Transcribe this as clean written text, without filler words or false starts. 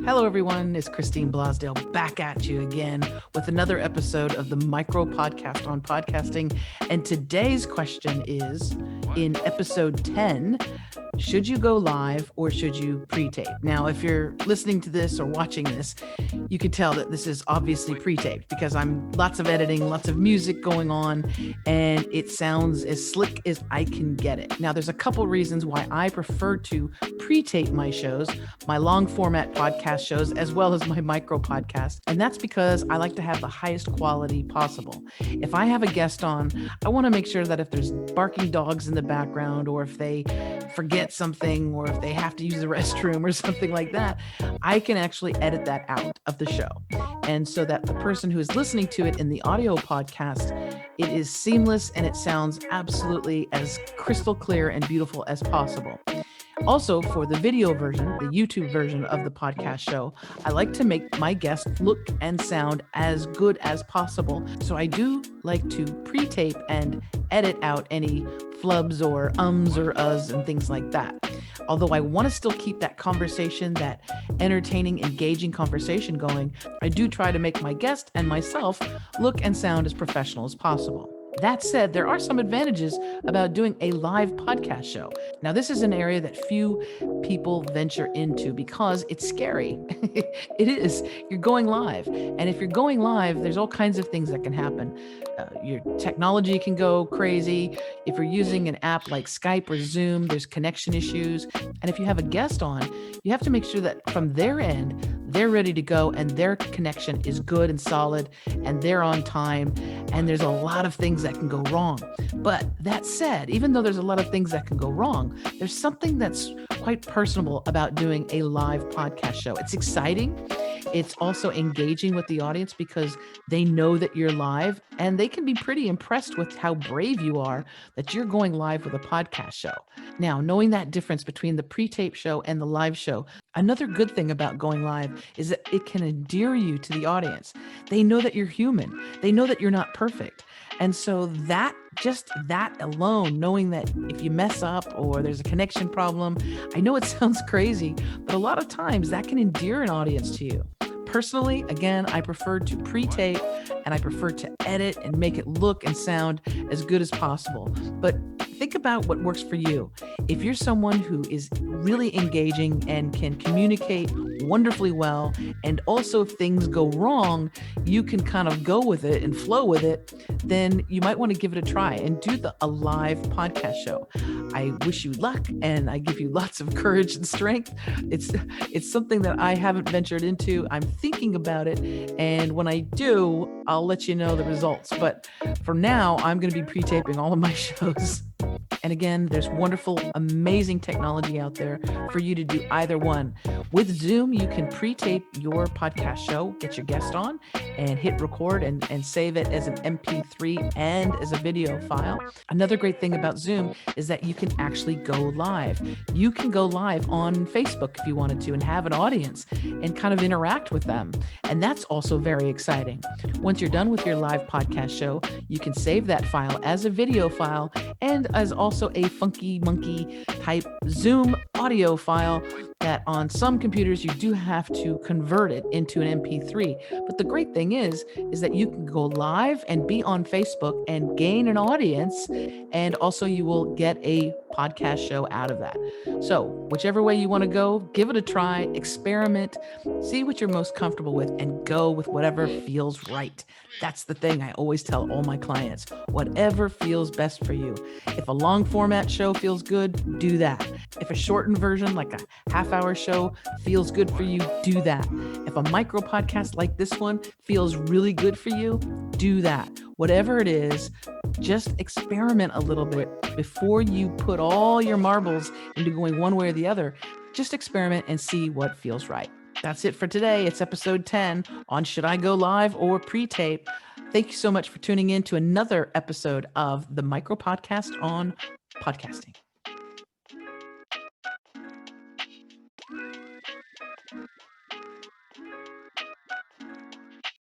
Hello, everyone. It's Christine Blosdale back at you again with another episode of the Micro Podcast on Podcasting. And today's question is, in episode 10, should you go live or should you pre-tape? Now, if you're listening to this or watching this, you can tell that this is obviously pre-taped because I'm lots of editing, lots of music going on, and it sounds as slick as I can get it. Now, there's a couple reasons why I prefer to pre-tape my shows, my long format podcast shows, as well as my micro podcast. And that's because I like to have the highest quality possible. If I have a guest on, I want to make sure that if there's barking dogs in the background, or if they forget something, or if they have to use the restroom or something like that, I can actually edit that out of the show. And so that the person who is listening to it in the audio podcast, it is seamless and it sounds absolutely as crystal clear and beautiful as possible. Also, for the video version, the YouTube version of the podcast show, I like to make my guests look and sound as good as possible. So I do like to pre-tape and edit out any flubs or ums or uhs and things like that. Although I want to still keep that conversation, that entertaining, engaging conversation going, I do try to make my guest and myself look and sound as professional as possible. That said, there are some advantages about doing a live podcast show. Now, this is an area that few people venture into because it's scary. It is. You're going live. And if you're going live, there's all kinds of things that can happen. Your technology can go crazy. If you're using an app like Skype or Zoom, there's connection issues. And if you have a guest on, you have to make sure that from their end, they're ready to go and their connection is good and solid and they're on time. And there's a lot of things that can go wrong. But that said, even though there's a lot of things that can go wrong, there's something that's quite personable about doing a live podcast show. It's exciting. It's also engaging with the audience because they know that you're live and they can be pretty impressed with how brave you are that you're going live with a podcast show. Now, knowing that difference between the pre-tape show and the live show, another good thing about going live is that it can endear you to the audience. They know that you're human. They know that you're not perfect. And so just that alone, knowing that if you mess up or there's a connection problem, I know it sounds crazy, but a lot of times that can endear an audience to you. Personally, again, I prefer to pre-tape and I prefer to edit and make it look and sound as good as possible. But think about what works for you. If you're someone who is really engaging and can communicate wonderfully well, and also if things go wrong, you can kind of go with it and flow with it, then you might want to give it a try and do a live podcast show. I wish you luck and I give you lots of courage and strength. It's something that I haven't ventured into. I'm thinking about it, and when I do, I'll let you know the results. But for now, I'm going to be pre-taping all of my shows. And again, there's wonderful, amazing technology out there for you to do either one. With Zoom, you can pre-tape your podcast show, get your guest on, and hit record and save it as an MP3 and as a video file. Another great thing about Zoom is that you can actually go live. You can go live on Facebook if you wanted to and have an audience and kind of interact with them. And that's also very exciting. Once you're done with your live podcast show, you can save that file as a video file and as also a funky monkey type Zoom audio file that on some computers you do have to convert it into an MP3. But the great thing is that you can go live and be on Facebook and gain an audience, and also you will get a podcast show out of that. So whichever way you want to go, give it a try, experiment, see what you're most comfortable with, and go with whatever feels right. That's the thing I always tell all my clients, whatever feels best for you. If a long format show feels good, do that. If a shortened version, like a half-hour show, feels good for you, do that. If a micro podcast like this one feels really good for you, do that. Whatever it is, just experiment a little bit before you put all your marbles into going one way or the other. Just experiment and see what feels right. That's it for today. It's episode 10 on Should I Go Live or Pre-Tape? Thank you so much for tuning in to another episode of the Micro Podcast on Podcasting.